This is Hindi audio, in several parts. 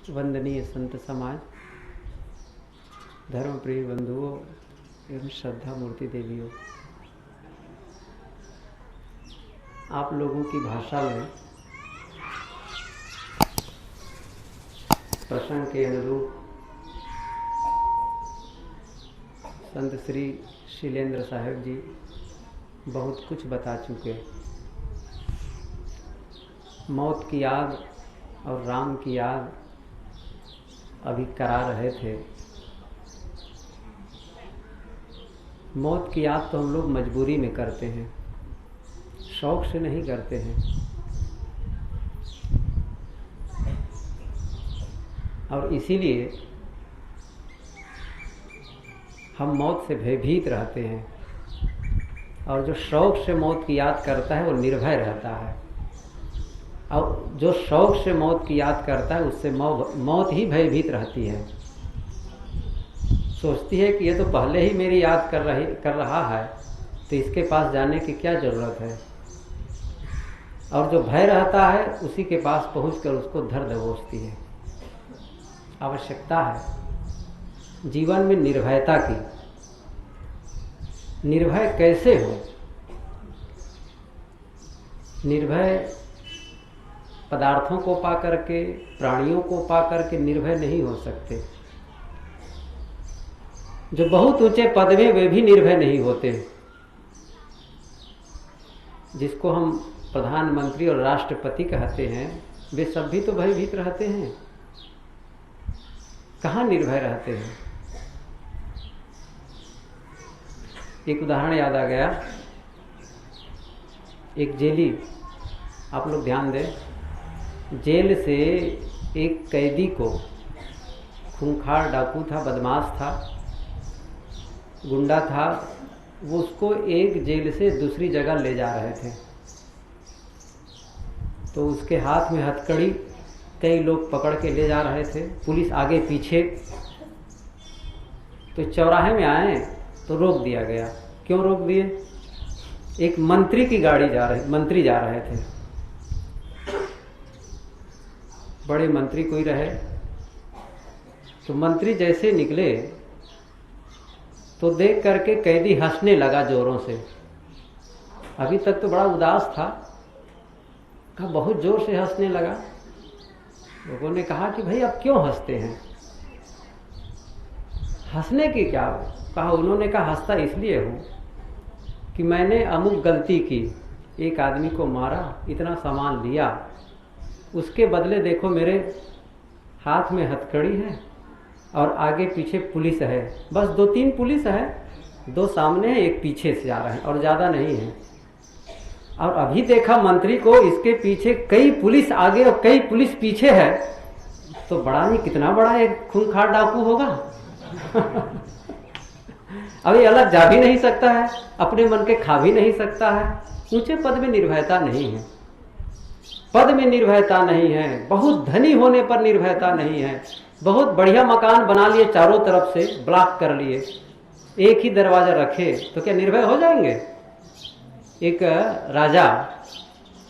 वंदनीय संत समाज, धर्म प्रिय बंधुओं एवं श्रद्धा मूर्ति देवियों, आप लोगों की भाषा में प्रसंग के अनुरूप संत श्री शीलेंद्र साहब जी बहुत कुछ बता चुके। मौत की याद और राम की याद अभी करा रहे थे। मौत की याद तो हम लोग मजबूरी में करते हैं, शौक से नहीं करते हैं। और इसीलिए हम मौत से भयभीत रहते हैं। और जो शौक से मौत की याद करता है वो निर्भय रहता है, और जो शौक से मौत की याद करता है उससे मौत ही भयभीत रहती है। सोचती है कि ये तो पहले ही मेरी याद कर रहा है, तो इसके पास जाने की क्या जरूरत है। और जो भय रहता है उसी के पास पहुंचकर उसको धर दबोचती है। आवश्यकता है जीवन में निर्भयता की। निर्भय कैसे हो? निर्भय पदार्थों को पा करके, प्राणियों को पा करके निर्भय नहीं हो सकते। जो बहुत ऊंचे पद में वे भी निर्भय नहीं होते। जिसको हम प्रधानमंत्री और राष्ट्रपति कहते हैं, वे सब भी तो भयभीत रहते हैं। कहाँ निर्भय रहते हैं? एक उदाहरण याद आ गया। एक जेली, आप लोग ध्यान दें, जेल से एक कैदी को, खूंखार डाकू था, बदमाश था, गुंडा था, वो उसको एक जेल से दूसरी जगह ले जा रहे थे। तो उसके हाथ में हथकड़ी, कई लोग पकड़ के ले जा रहे थे, पुलिस आगे पीछे। तो चौराहे में आए तो रोक दिया गया। क्यों रोक दिए? एक मंत्री की गाड़ी मंत्री जा रहे थे, बड़े मंत्री कोई रहे। तो मंत्री जैसे निकले तो देख करके कैदी हंसने लगा जोरों से। अभी तक तो बड़ा उदास था, कहा बहुत जोर से हंसने लगा। लोगों ने कहा कि भाई अब क्यों हंसते हैं, हंसने की क्या? कहा, उन्होंने कहा हंसता इसलिए हूं कि मैंने अमुक गलती की, एक आदमी को मारा, इतना सामान लिया, उसके बदले देखो मेरे हाथ में हथकड़ी है और आगे पीछे पुलिस है। बस 2-3 पुलिस है, 2 सामने है, एक पीछे से आ रहा है और ज्यादा नहीं है। और अभी देखा मंत्री को, इसके पीछे कई पुलिस आगे और कई पुलिस पीछे है। तो बड़ा नहीं, कितना बड़ा एक खूंखार डाकू होगा। अभी अलग जा भी नहीं सकता है, अपने मन के खा भी नहीं सकता है। ऊंचे पद में निर्भयता नहीं है, पद में निर्भयता नहीं है, बहुत धनी होने पर निर्भयता नहीं है। बहुत बढ़िया मकान बना लिए, चारों तरफ से ब्लॉक कर लिए, एक ही दरवाजा रखे तो क्या निर्भय हो जाएंगे? एक राजा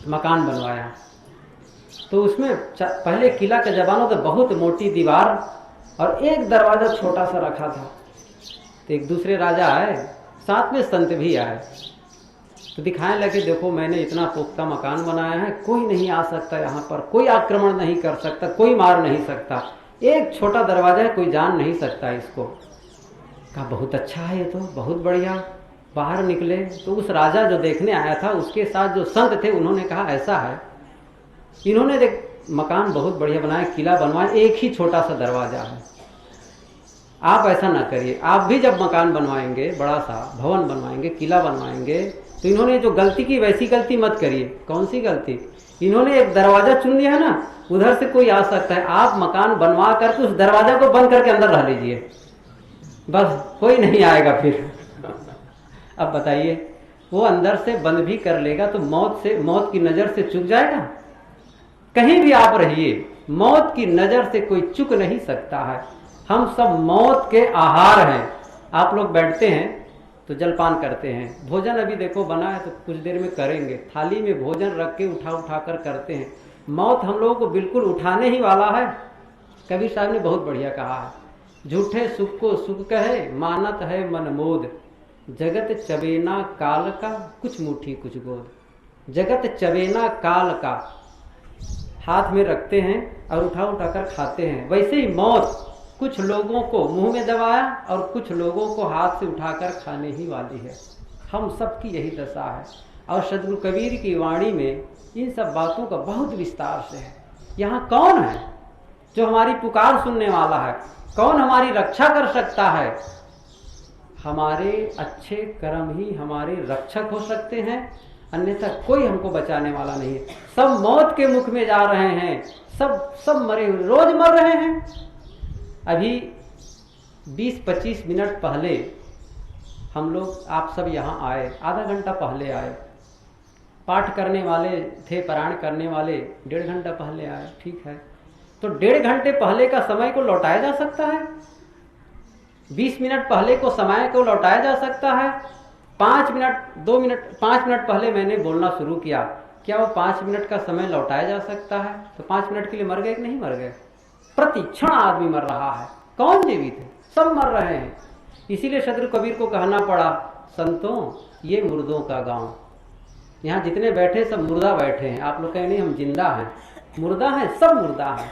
मकान बनवाया तो उसमें पहले किला का जमाना, तो बहुत मोटी दीवार और एक दरवाजा छोटा सा रखा था। तो एक दूसरे राजा आए, साथ में संत भी आए, तो दिखाने लगे देखो मैंने इतना पुख्ता मकान बनाया है, कोई नहीं आ सकता, यहाँ पर कोई आक्रमण नहीं कर सकता, कोई मार नहीं सकता, एक छोटा दरवाजा है, कोई जान नहीं सकता इसको। कहा बहुत अच्छा है, ये तो बहुत बढ़िया। बाहर निकले तो उस राजा जो देखने आया था, उसके साथ जो संत थे, उन्होंने कहा ऐसा है, इन्होंने देख मकान बहुत बढ़िया बनाया, किला बनवाया, एक ही छोटा सा दरवाजा है, आप ऐसा ना करिए। आप भी जब मकान बनवाएंगे, बड़ा सा भवन बनवाएंगे, किला बनवाएंगे, तो इन्होंने जो गलती की वैसी गलती मत करिए। कौन सी गलती? इन्होंने एक दरवाजा चुन लिया है ना, उधर से कोई आ सकता है, आप मकान बनवा करके उस दरवाजा को बंद करके अंदर रह लीजिए, बस कोई नहीं आएगा फिर। अब बताइए, वो अंदर से बंद भी कर लेगा तो मौत की नजर से चूक जाएगा? कहीं भी आप रहिए, मौत की नजर से कोई चूक नहीं सकता है। हम सब मौत के आहार हैं। आप लोग बैठते हैं तो जलपान करते हैं, भोजन अभी देखो बना है तो कुछ देर में करेंगे, थाली में भोजन रख के उठा कर करते हैं। मौत हम लोगों को बिल्कुल उठाने ही वाला है। कबीर साहब ने बहुत बढ़िया कहा है, झूठे सुख को सुख कहे, मानत है मन मोद, जगत चबेना काल का, कुछ मुट्ठी कुछ गोद। जगत चबेना काल का, हाथ में रखते हैं और उठा उठा कर खाते हैं। वैसे ही मौत कुछ लोगों को मुंह में दबाया और कुछ लोगों को हाथ से उठाकर खाने ही वाली है। हम सब की यही दशा है। और सदगुरु कबीर की वाणी में इन सब बातों का बहुत विस्तार से है। यहाँ कौन है जो हमारी पुकार सुनने वाला है? कौन हमारी रक्षा कर सकता है? हमारे अच्छे कर्म ही हमारे रक्षक हो सकते हैं, अन्यथा कोई हमको बचाने वाला नहीं है। सब मौत के मुख में जा रहे हैं, सब मरे हुए, रोज मर रहे हैं। अभी 20-25 मिनट पहले हम लोग आप सब यहाँ आए, आधा घंटा पहले आए। पाठ करने वाले थे, पारायण करने वाले 1.5 घंटा पहले आए, ठीक है। तो 1.5 घंटे पहले का समय को लौटाया जा सकता है? 20 मिनट पहले को समय को लौटाया जा सकता है? 5 मिनट पहले मैंने बोलना शुरू किया, क्या वो 5 मिनट का समय लौटाया जा सकता है? तो 5 मिनट के लिए मर गए कि नहीं मर गए? प्रति क्षण आदमी मर रहा है। कौन जीवित है? सब मर रहे हैं। इसीलिए सदगुरु कबीर को कहना पड़ा, संतों ये मुर्दों का गांव। यहाँ जितने बैठे सब मुर्दा बैठे हैं। आप लोग कहें नहीं हम जिंदा हैं, मुर्दा हैं, सब मुर्दा हैं।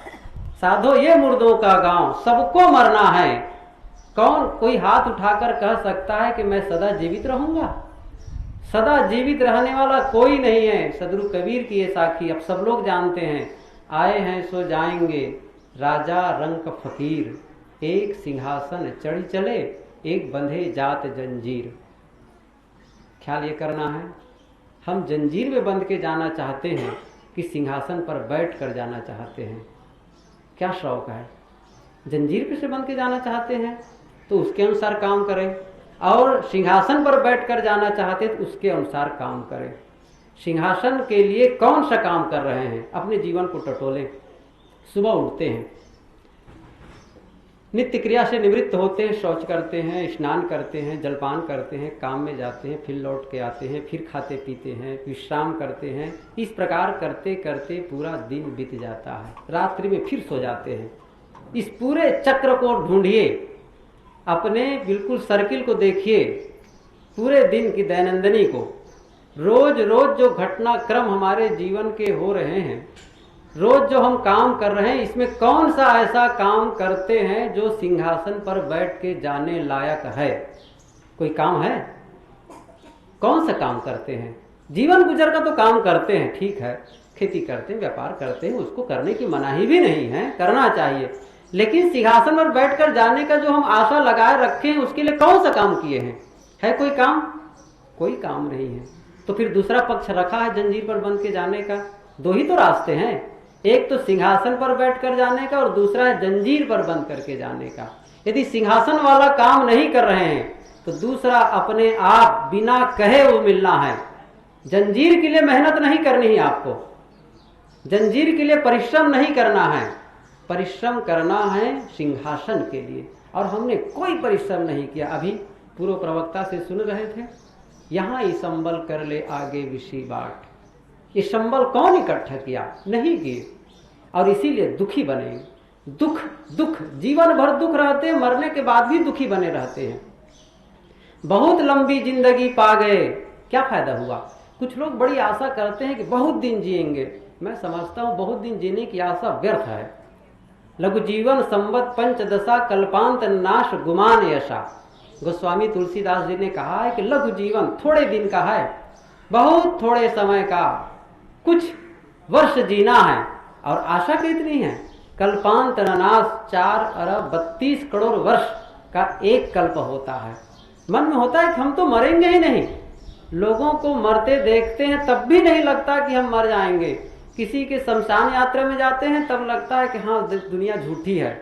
साधो ये मुर्दों का गांव, सबको मरना है। कौन कोई हाथ उठाकर कह सकता है कि मैं सदा जीवित रहूंगा? सदा जीवित रहने वाला कोई नहीं है। सदगुरु कबीर की ये साखी अब सब लोग जानते हैं, आए हैं सो जाएंगे, राजा रंक फकीर, एक सिंहासन चढ़ी चले, एक बंधे जात जंजीर। ख्याल ये करना है, हम जंजीर में बंध के जाना चाहते हैं कि सिंहासन पर बैठ कर जाना चाहते हैं? क्या शौक है? जंजीर पे से बंध के जाना चाहते हैं तो उसके अनुसार काम करें, और सिंहासन पर बैठ कर जाना चाहते हैं तो उसके अनुसार काम करें। सिंहासन के लिए कौन सा काम कर रहे हैं? अपने जीवन को टटोलें। सुबह उठते हैं, नित्य क्रिया से निवृत्त होते हैं, शौच करते हैं, स्नान करते हैं, जलपान करते हैं, काम में जाते हैं, फिर लौट के आते हैं, फिर खाते पीते हैं, विश्राम करते हैं। इस प्रकार करते करते पूरा दिन बीत जाता है। रात्रि में फिर सो जाते हैं। इस पूरे चक्र को ढूंढिए, अपने बिल्कुल सर्किल को देखिए, पूरे दिन की दैनंदिनी को। रोज रोज जो घटनाक्रम हमारे जीवन के हो रहे हैं, रोज जो हम काम कर रहे हैं, इसमें कौन सा ऐसा काम करते हैं जो सिंहासन पर बैठ के जाने लायक है? कोई काम है? कौन सा काम करते हैं? जीवन गुजर का तो काम करते हैं, ठीक है, खेती करते हैं, व्यापार करते हैं, उसको करने की मनाही भी नहीं है, करना चाहिए। लेकिन सिंहासन पर बैठकर जाने का जो हम आशा लगाए रखे हैं, उसके लिए कौन सा काम किए हैं? है कोई काम? कोई काम नहीं है। तो फिर दूसरा पक्ष रखा है जंजीर पर बंध के जाने का। दो ही तो रास्ते हैं, एक तो सिंहासन पर बैठकर जाने का और दूसरा है जंजीर पर बंद करके जाने का। यदि सिंहासन वाला काम नहीं कर रहे हैं तो दूसरा अपने आप बिना कहे वो मिलना है। जंजीर के लिए मेहनत नहीं करनी है आपको, जंजीर के लिए परिश्रम नहीं करना है, परिश्रम करना है सिंहासन के लिए। और हमने कोई परिश्रम नहीं किया। अभी पूर्व प्रवक्ता से सुन रहे थे, यहाँ ये संबल कर ले आगे विशी बाट। ये संबल कौन इकट्ठा किया? नहीं किए, और इसीलिए दुखी बने। दुख दुख जीवन भर दुख रहते हैं, मरने के बाद भी दुखी बने रहते हैं। बहुत लंबी जिंदगी पा गए, क्या फायदा हुआ? कुछ लोग बड़ी आशा करते हैं कि बहुत दिन जिएंगे। मैं समझता हूं बहुत दिन जीने की आशा व्यर्थ है। लघु जीवन संवत पंचदशा, कल्पांत नाश गुमान यशा। गोस्वामी तुलसीदास जी ने कहा है कि लघु जीवन थोड़े दिन का है, बहुत थोड़े समय का, कुछ वर्ष जीना है, और आशा कितनी है? कल्पांत नाश 4 अरब 32 करोड़ वर्ष का एक कल्प होता है। मन में होता है कि हम तो मरेंगे ही नहीं। लोगों को मरते देखते हैं तब भी नहीं लगता कि हम मर जाएंगे। किसी के शमशान यात्रा में जाते हैं तब लगता है कि हाँ दुनिया झूठी है।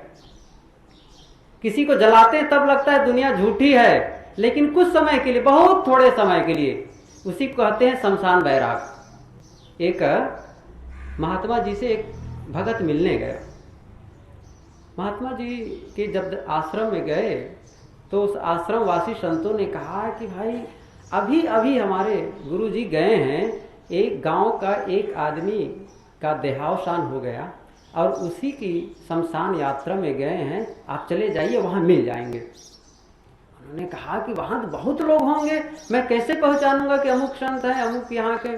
किसी को जलाते हैं तब लगता है दुनिया झूठी है। लेकिन कुछ समय के लिए, बहुत थोड़े समय के लिए, उसी को कहते हैं शमशान बैराग। एक महात्मा जी से एक भगत मिलने गया। महात्मा जी के जब आश्रम में गए तो उस आश्रम वासी संतों ने कहा कि भाई अभी अभी हमारे गुरु जी गए हैं, एक गांव का एक आदमी का देहावसान हो गया और उसी की शमशान यात्रा में गए हैं, आप चले जाइए, वहाँ मिल जाएंगे। उन्होंने कहा कि वहाँ तो बहुत लोग होंगे, मैं कैसे पहचानूंगा कि अमुक संत है, अमुक यहाँ के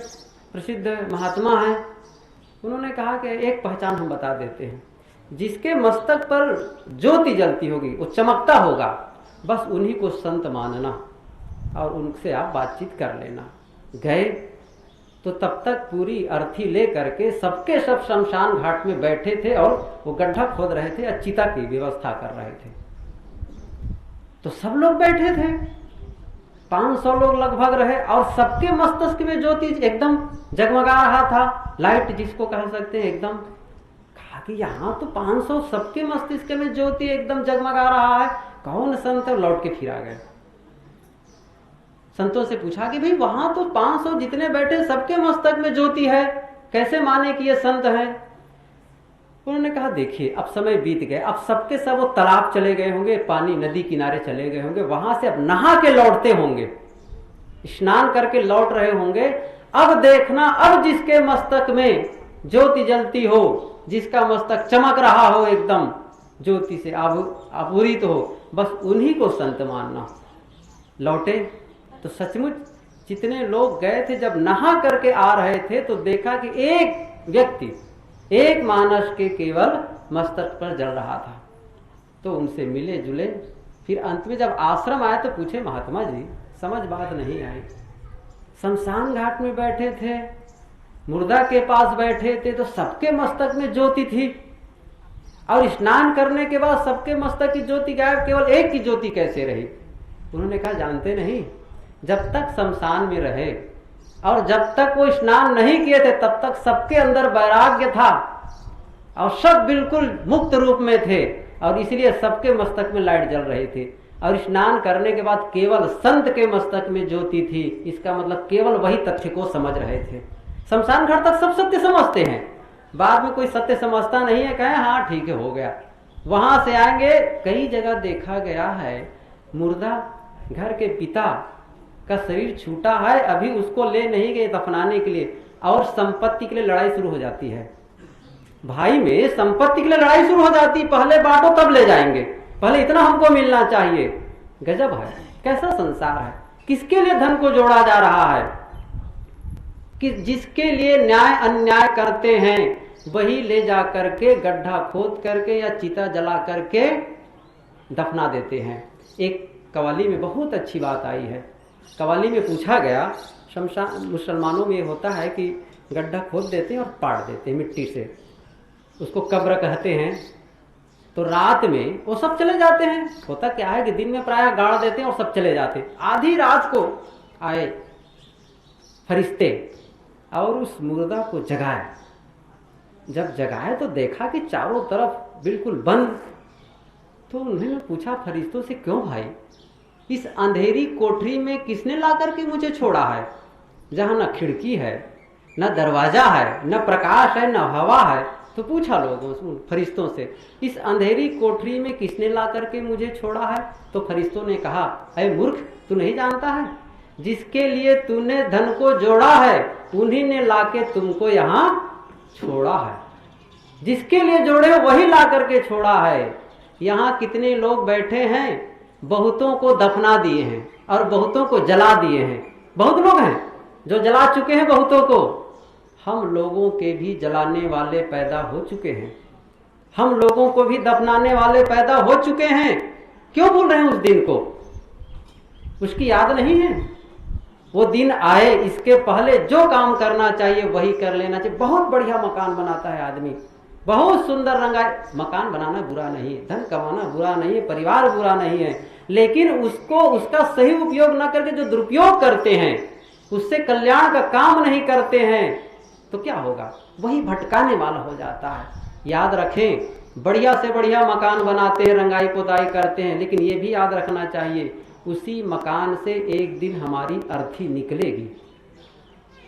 प्रसिद्ध महात्मा हैं। उन्होंने कहा कि एक पहचान हम बता देते हैं, जिसके मस्तक पर ज्योति जलती होगी, वो चमकता होगा, बस उन्हीं को संत मानना और उनसे आप बातचीत कर लेना। गए तो तब तक पूरी अर्थी ले करके सबके सब शमशान घाट में बैठे थे और वो गड्ढा खोद रहे थे, चिता की व्यवस्था कर रहे थे। तो सब लोग बैठे थे, 500 लोग लगभग रहे, और सबके मस्तिष्क में ज्योति एकदम जगमगा रहा था, लाइट जिसको कह सकते हैं एकदम। कहा कि यहाँ तो 500 सबके मस्तिष्क में ज्योति एकदम जगमगा रहा है, कौन संत है? लौट के फिर आ गए। संतों से पूछा कि भाई वहां तो 500 जितने बैठे सबके मस्तक में ज्योति है, कैसे माने कि ये संत है? उन्होंने कहा देखिए अब समय बीत गए, अब सबके सब वो तालाब चले गए होंगे, पानी नदी किनारे चले गए होंगे, वहां से अब नहा के लौटते होंगे, स्नान करके लौट रहे होंगे। अब देखना, अब जिसके मस्तक में ज्योति जलती हो, जिसका मस्तक चमक रहा हो एकदम ज्योति से आपूरित हो, बस उन्हीं को संत मानना। लौटे तो सचमुच जितने लोग गए थे, जब नहा करके आ रहे थे तो देखा कि एक व्यक्ति, एक मानस के केवल मस्तक पर जल रहा था। तो उनसे मिले जुले, फिर अंत में जब आश्रम आए तो पूछे महात्मा जी समझ बात नहीं आई, शमशान घाट में बैठे थे, मुर्दा के पास बैठे थे, तो सबके मस्तक में ज्योति थी, और स्नान करने के बाद सबके मस्तक की ज्योति गायब, केवल एक की ज्योति कैसे रही? उन्होंने कहा जानते नहीं, जब तक शमशान में रहे और जब तक वो स्नान नहीं किए थे तब तक सबके अंदर वैराग्य था और सब बिल्कुल मुक्त रूप में थे, और इसलिए सबके मस्तक में लाइट जल रही थी। और स्नान करने के बाद केवल संत के मस्तक में ज्योति थी, इसका मतलब केवल वही तथ्य को समझ रहे थे। शमशान घाट तक सब सत्य समझते हैं, बाद में कोई सत्य समझता नहीं है, कहे हाँ ठीक है हो गया, वहां से आएंगे। कई जगह देखा गया है, मुर्दा घर के पिता का शरीर छूटा है, अभी उसको ले नहीं गए दफनाने के लिए, और संपत्ति के लिए लड़ाई शुरू हो जाती है। भाई में संपत्ति के लिए लड़ाई शुरू हो जाती, पहले बांटो तब ले जाएंगे, पहले इतना हमको मिलना चाहिए। गजब है, कैसा संसार है, किसके लिए धन को जोड़ा जा रहा है? कि जिसके लिए न्याय अन्याय करते हैं वही ले जा करके गड्ढा खोद करके या चिता जला करके दफना देते हैं। एक कव्वाली में बहुत अच्छी बात आई है। कव्वाली में पूछा गया, शमशान मुसलमानों में ये होता है कि गड्ढा खोद देते हैं और पाड़ देते हैं मिट्टी से, उसको कब्र कहते हैं। तो रात में वो सब चले जाते हैं। होता क्या है कि दिन में प्रायः गाड़ देते हैं और सब चले जाते हैं। आधी रात को आए फरिश्ते और उस मुर्दा को जगाए। जब जगाए तो देखा कि चारों तरफ बिल्कुल बंद। तो उन्होंने पूछा फरिश्तों से, क्यों भाई, इस अंधेरी कोठरी में किसने ला करके मुझे छोड़ा है, जहां न खिड़की है, न दरवाजा है, न प्रकाश है, न हवा है? तो पूछा लोगों फरिश्तों से, इस अंधेरी कोठरी में किसने ला करके मुझे छोड़ा है? तो फरिश्तों ने कहा, अरे मूर्ख, तू नहीं जानता है, जिसके लिए तूने धन को जोड़ा है उन्हीं ने लाके तुमको यहाँ छोड़ा है। जिसके लिए जोड़े वही ला करके छोड़ा है। यहाँ कितने लोग बैठे हैं, बहुतों को दफना दिए हैं और बहुतों को जला दिए हैं। बहुत लोग हैं जो जला चुके हैं बहुतों को। हम लोगों के भी जलाने वाले पैदा हो चुके हैं, हम लोगों को भी दफनाने वाले पैदा हो चुके हैं। क्यों भूल रहे हैं उस दिन को? उसकी याद नहीं है? वो दिन आए, इसके पहले जो काम करना चाहिए वही कर लेना चाहिए। बहुत बढ़िया मकान बनाता है आदमी, बहुत सुंदर रंगा। मकान बनाना बुरा नहीं है, धन कमाना बुरा नहीं है, परिवार बुरा नहीं है, लेकिन उसको उसका सही उपयोग न करके जो दुरुपयोग करते हैं, उससे कल्याण का काम नहीं करते हैं, तो क्या होगा? वही भटकाने वाला हो जाता है। याद रखें, बढ़िया से बढ़िया मकान बनाते हैं, रंगाई पुताई करते हैं, लेकिन ये भी याद रखना चाहिए उसी मकान से एक दिन हमारी अर्थी निकलेगी।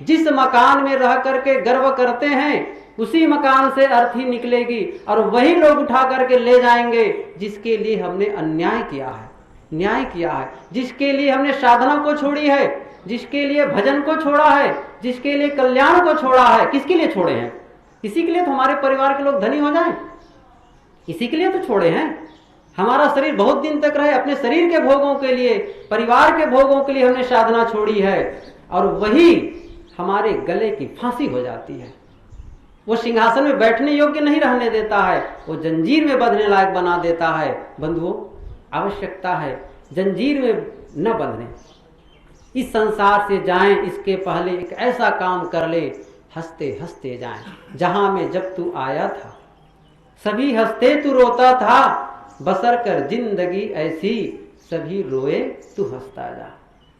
जिस मकान में रह करके गर्व करते हैं उसी मकान से अर्थी निकलेगी, और वही लोग उठा करके ले जाएंगे जिसके लिए हमने अन्याय किया है, न्याय किया है, जिसके लिए हमने साधना को छोड़ी है, जिसके लिए भजन को छोड़ा है, जिसके लिए कल्याण को छोड़ा है। किसके लिए छोड़े हैं? इसी के लिए तो हमारे परिवार के लोग धनी हो जाएं, इसी के लिए तो छोड़े हैं। हमारा शरीर बहुत दिन तक रहे, अपने शरीर के भोगों के लिए, परिवार के भोगों के लिए हमने साधना छोड़ी है, और वही हमारे गले की फांसी हो जाती है। वो सिंहासन में बैठने योग्य नहीं रहने देता है, वो जंजीर में बंधने लायक बना देता है। बंधुओं, आवश्यकता है जंजीर में न बंधने, इस संसार से जाएं इसके पहले एक ऐसा काम कर ले, हंसते हंसते जाएं। जहां में जब तू आया था सभी हंसते तू रोता था, बसर कर जिंदगी ऐसी सभी रोए तू हंसता जा।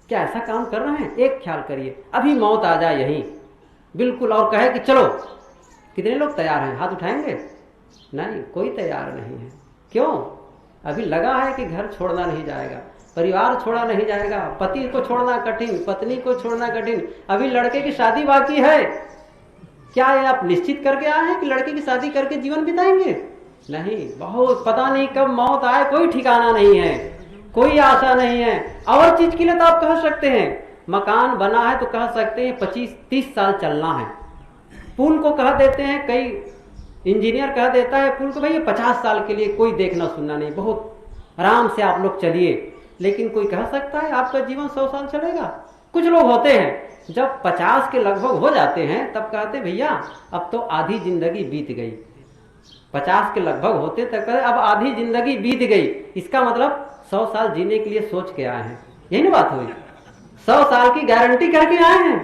क्या ऐसा काम कर रहे हैं? एक ख्याल करिए, अभी मौत आ जाए यहीं बिल्कुल और कहे कि चलो, कितने लोग तैयार हैं? हाथ उठाएंगे? नहीं, कोई तैयार नहीं है। क्यों? अभी लगा है कि घर छोड़ना नहीं जाएगा, परिवार छोड़ा नहीं जाएगा, पति को छोड़ना कठिन, पत्नी को छोड़ना कठिन, अभी लड़के की शादी बाकी है। क्या ये आप निश्चित करके आए हैं कि लड़के की शादी करके जीवन बिताएंगे? नहीं, बहुत पता नहीं कब मौत आए, कोई ठिकाना नहीं है, कोई आशा नहीं है। और चीज के लिए तो आप कह सकते हैं, मकान बना है तो कह सकते हैं 25-30 साल चलना है। पुल को कह देते हैं, कई इंजीनियर कह देता है पुल को, भाई ये 50 साल के लिए कोई देखना सुनना नहीं, बहुत आराम से आप लोग चलिए। लेकिन कोई कह सकता है आपका जीवन 100 साल चलेगा? कुछ लोग होते हैं जब 50 के लगभग हो जाते हैं तब कहते भैया अब तो आधी जिंदगी बीत गई। 50 के लगभग होते तब कहते अब आधी जिंदगी बीत गई, इसका मतलब 100 साल जीने के लिए सोच के आए हैं। यही ना बात हुई, 100 साल की गारंटी करके आए हैं,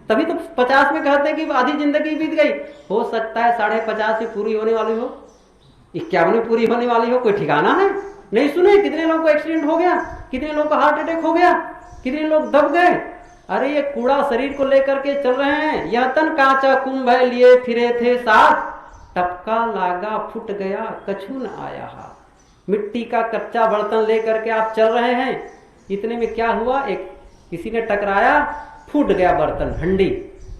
तभी तो 50 में कहते हैं कि आधी जिंदगी बीत गई। हो सकता है 50.5 में पूरी होने वाली हो, 51 में पूरी होने वाली हो, कोई ठिकाना है? नहीं सुने कितने लोगों को एक्सीडेंट हो गया, कितने लोगों को हार्ट अटैक हो गया, कितने लोग दब गए। अरे ये कूड़ा शरीर को लेकर के चल रहे हैं। यह तन कांचा कुंभ है लिए फिरे थे साथ, टपका लागा फुट गया कछु न आया हाथ। मिट्टी का कच्चा बर्तन लेकर के आप चल रहे हैं, इतने में क्या हुआ, एक किसी ने टकराया, फूट गया बर्तन, हंडी,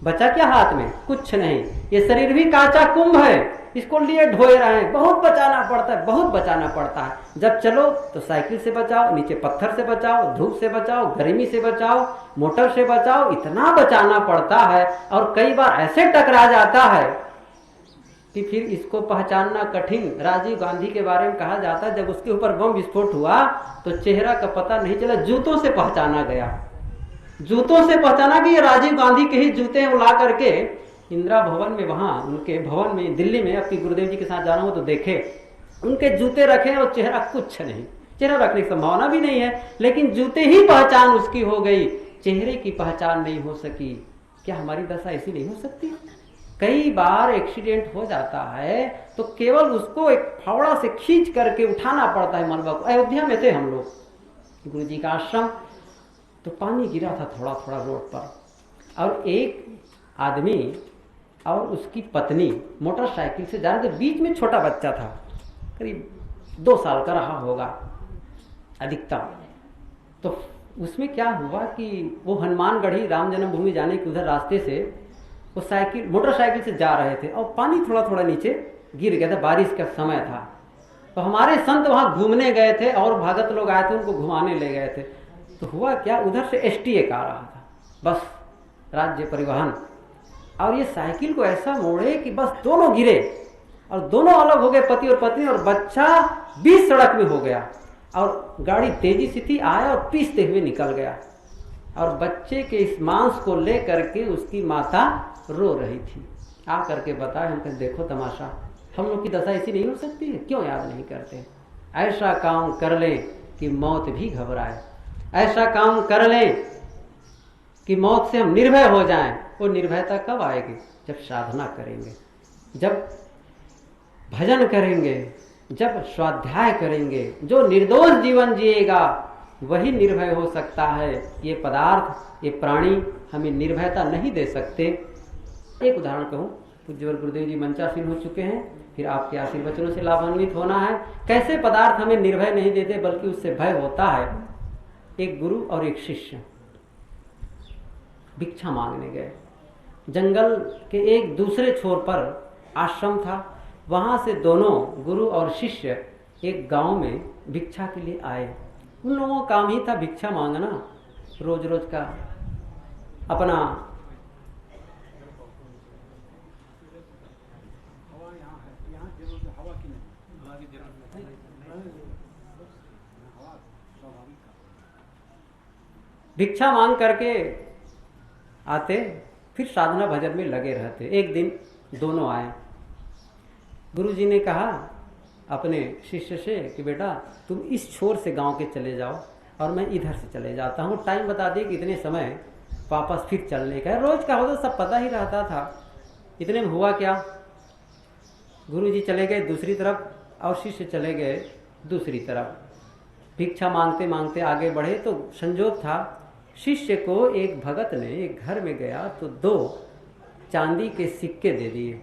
बचा क्या हाथ में? कुछ नहीं। ये शरीर भी कांचा कुंभ है, इसको लिए ढोए रहे हैं। बहुत बचाना पड़ता है, बहुत बचाना पड़ता है। जब चलो तो साइकिल से बचाओ, नीचे पत्थर से बचाओ, धूप से बचाओ, गर्मी से बचाओ, मोटर से बचाओ, इतना बचाना पड़ता है। और कई बार ऐसे टकरा जाता है कि फिर इसको पहचानना कठिन। राजीव गांधी के बारे में कहा जाता है जब उसके ऊपर बम विस्फोट हुआ तो चेहरा का पता नहीं चला, जूतों से पहचाना गया, जूतों से पहचाना कि ये राजीव गांधी के ही जूते हैं। उला करके इंदिरा भवन में, वहां उनके भवन में दिल्ली में, आपकी गुरुदेव जी के साथ जाना हो तो देखे, उनके जूते रखे और चेहरा कुछ नहीं, चेहरा रखने की संभावना भी नहीं है, लेकिन जूते ही पहचान उसकी हो गई, चेहरे की पहचान नहीं हो सकी। क्या हमारी दशा ऐसी नहीं हो सकती? कई बार एक्सीडेंट हो जाता है तो केवल उसको एक फावड़ा से खींच करके उठाना पड़ता है मलबा को। अयोध्या में थे हम लोग, गुरु जी का आश्रम, तो पानी गिरा था थोड़ा थोड़ा रोड पर, और एक आदमी और उसकी पत्नी मोटरसाइकिल से जा रहे थे, बीच में छोटा बच्चा था, करीब 2 साल का रहा होगा अधिकतम। तो उसमें क्या हुआ कि वो हनुमानगढ़ी राम जन्मभूमि जाने के उधर रास्ते से वो साइकिल मोटरसाइकिल से जा रहे थे और पानी थोड़ा थोड़ा नीचे गिर गया था, बारिश का समय था। तो हमारे संत वहां घूमने गए थे और भगत लोग आए थे, उनको घुमाने ले गए थे। तो हुआ क्या, उधर से एसटीएक आ रहा था, बस राज्य परिवहन, और ये साइकिल को ऐसा मोड़े कि बस दोनों गिरे और दोनों अलग हो गए, पति और पत्नी, और बच्चा बीच सड़क में हो गया और गाड़ी तेजी से थी, आया और पीसते हुए निकल गया। और बच्चे के इस मांस को ले करके उसकी माता रो रही थी। आ करके बताए, हम कहते देखो तमाशा, हम लोग की दशा ऐसी नहीं हो सकती है, क्यों याद नहीं करते? ऐसा काम कर ले कि मौत भी घबराए, ऐसा काम कर ले कि मौत से हम निर्भय हो जाएं। वो निर्भयता कब आएगी? जब साधना करेंगे, जब भजन करेंगे, जब स्वाध्याय करेंगे। जो निर्दोष जीवन जिएगा वही निर्भय हो सकता है। ये पदार्थ, ये प्राणी हमें निर्भयता नहीं दे सकते। एक उदाहरण कहूँ, पूज्यवर गुरुदेव जी मंचासीन हो चुके हैं, फिर आपके आशीर्वचनों से लाभान्वित होना है। कैसे पदार्थ हमें निर्भय नहीं देते बल्कि उससे भय होता है। एक गुरु और एक शिष्य भिक्षा मांगने गए। जंगल के एक दूसरे छोर पर आश्रम था, वहां से दोनों गुरु और शिष्य एक गांव में भिक्षा के लिए आए। उन लोगों का काम ही था भिक्षा मांगना, रोज रोज का अपना यहाँ है, यहाँ जरूरत हवा की नहीं, हवा की जरूरत नहीं, हवा स्वाभाविक का। भिक्षा मांग करके आते, फिर साधना भजन में लगे रहते। एक दिन दोनों आए, गुरुजी ने कहा अपने शिष्य से कि बेटा तुम इस छोर से गांव के चले जाओ और मैं इधर से चले जाता हूँ। टाइम बता दिए कि इतने समय वापस फिर चलने का है। रोज का होता सब पता ही रहता था। इतने में हुआ क्या, गुरुजी चले गए दूसरी तरफ और शिष्य चले गए दूसरी तरफ। भिक्षा मांगते मांगते आगे बढ़े तो संजोग था शिष्य को एक भगत ने एक घर में गया तो 2 चांदी के सिक्के दे दिए।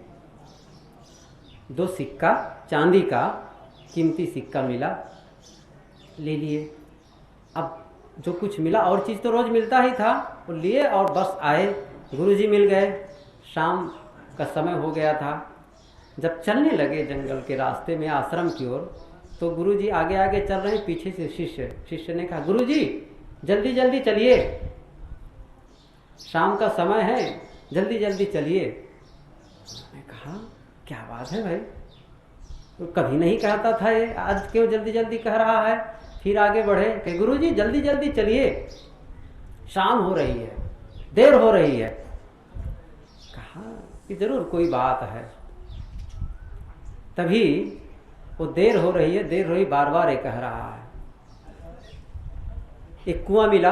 2 सिक्का चांदी का कीमती सिक्का मिला, ले लिए। अब जो कुछ मिला, और चीज तो रोज मिलता ही था, वो लिए और बस आए। गुरुजी मिल गए। शाम का समय हो गया था। जब चलने लगे जंगल के रास्ते में आश्रम की ओर, तो गुरुजी आगे आगे चल रहे हैं, पीछे से शिष्य ने कहा गुरुजी जल्दी जल्दी चलिए, शाम का समय है, जल्दी जल्दी चलिए। मैंने कहा क्या बात है भाई, तो कभी नहीं कहता था ये, आज क्यों जल्दी जल्दी कह रहा है। फिर आगे बढ़े कि गुरुजी जल्दी जल्दी चलिए, शाम हो रही है, देर हो रही है। कहा कि जरूर कोई बात है। तभी वो देर हो रही है, देर हो रही, बार बार ये कह रहा है। एक कुआं मिला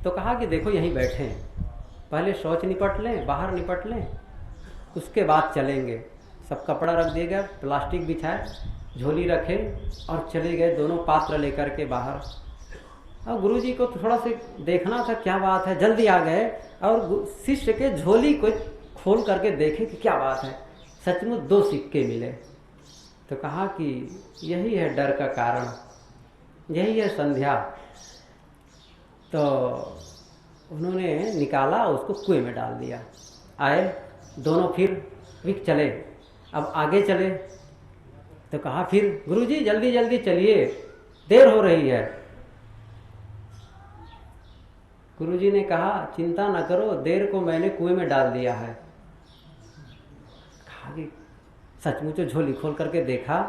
तो कहा कि देखो यहीं बैठे, पहले शौच निपट लें, बाहर निपट लें, उसके बाद चलेंगे। सब कपड़ा रख दिया गया, प्लास्टिक बिछाए, झोली रखे और चले गए दोनों पात्र लेकर के बाहर। और गुरुजी को थोड़ा से देखना था क्या बात है, जल्दी आ गए और शिष्य के झोली को खोल करके देखे कि क्या बात है। सचमुच 2 सिक्के मिले। तो कहा कि यही है डर का कारण, यही है संध्या। तो उन्होंने निकाला, उसको कुएं में डाल दिया। आए दोनों फिर चले, अब आगे चले तो कहा फिर गुरुजी जल्दी जल्दी चलिए, देर हो रही है। गुरुजी ने कहा चिंता न करो, देर को मैंने कुएं में डाल दिया है। कहा कि सचमुच झोली खोल करके देखा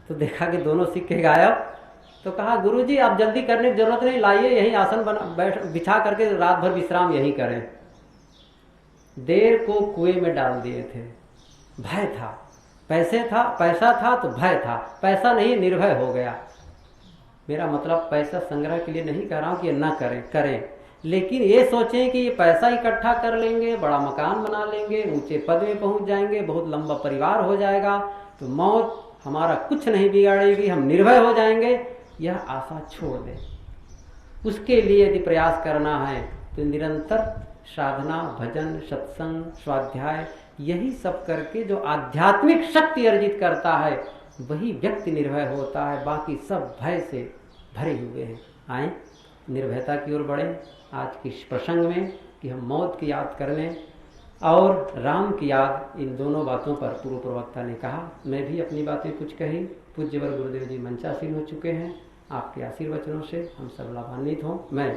तो देखा कि दोनों सिक्के गायब। तो कहा गुरुजी आप जल्दी करने की जरूरत नहीं, लाइए यहीं आसन बिछा करके रात भर विश्राम यहीं करें। देर को कुएं में डाल दिए थे। भय था, पैसा था तो भय था, पैसा नहीं निर्भय हो गया। मेरा मतलब पैसा संग्रह के लिए नहीं कह रहा हूं कि ये ना करें, लेकिन ये सोचें कि ये पैसा इकट्ठा कर लेंगे, बड़ा मकान बना लेंगे, ऊंचे पद में पहुंच जाएंगे, बहुत लंबा परिवार हो जाएगा, तो मौत हमारा कुछ नहीं बिगाड़ेगी, हम निर्भय हो जाएंगे, यह आशा छोड़ दें। उसके लिए यदि प्रयास करना है तो निरंतर साधना, भजन, सत्संग, स्वाध्याय, यही सब करके जो आध्यात्मिक शक्ति अर्जित करता है वही व्यक्ति निर्भय होता है। बाकी सब भय से भरे हुए हैं। आए निर्भयता की ओर बढ़े आज के इस प्रसंग में कि हम मौत की याद कर लें और राम की याद। इन दोनों बातों पर पूर्व प्रवक्ता ने कहा, मैं भी अपनी बातें कुछ कही। पूज्यवर गुरुदेव जी मंचासीन हो चुके हैं। आपके आशीर्वचनों से हम सब लाभान्वित हों। मैं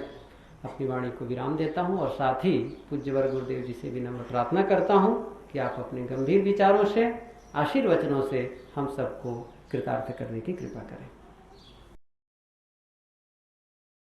अपनी वाणी को विराम देता हूं और साथ ही पूज्यवर गुरुदेव जी से विनम्र प्रार्थना करता हूं कि आप अपने गंभीर विचारों से, आशीर्वचनों से हम सबको कृतार्थ करने की कृपा करें।